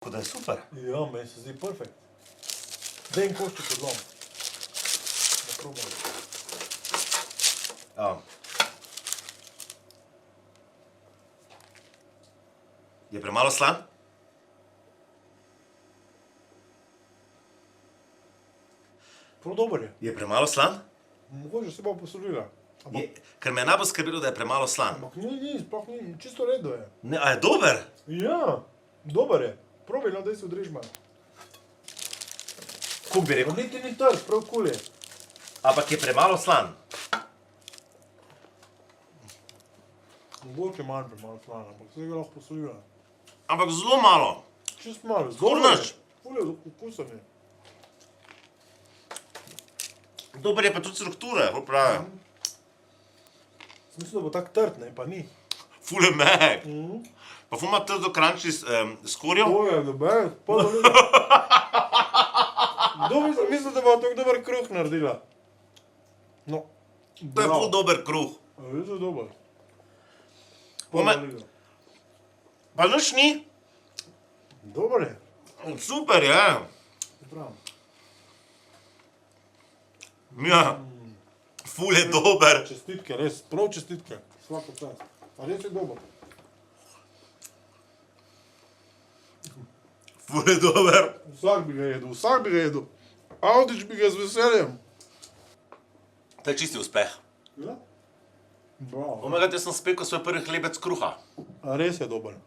Tako da je super. Ja, meni se zdi perfekt. Daj en košček odlom. Da probam. Je premalo slan? Prav dober je. Je premalo slan? Mogoče se bo posodila. Ker me je najbolj skrbelo, da je premalo slan. Ampak ni, sploh ni, čisto redo je. Ne, a je dober? Ja, dober je. Probaj, no, daj se odrež malo. Kako bi rekel? Niti ni trd, prav kul je. Ampak je premalo slan. Mogoče manj premalo slana, ampak se ga lahko posodila. Ampak zelo malo. Čist malo, Kurnaš. Ful je okusen je. Dober je pa tudi struktura, bolj pravi. Mislim, da bo tak trd, ne, pa ni. Ful je mehek. Pa ful ima trdo crunchy s kurjo. To je, dober, pa da ne. Kdo misli, da bo tako dober kruh naredila? No, To je ful dober kruh. Res je dober. Pa nič ni. Dober je. Super je. Prav. Ja. Ful je dober. Čestitke, res, prav čestitke. Svaka čast. A res je dober. Ful je dober. Vsak bi ga jedel, vsak bi ga jedel. Avdič bi ga z veseljem. To je čisti uspeh. Ja? Bravo. Omega, jaz sem spekel svoj prvi hlebec kruha. A res je dober.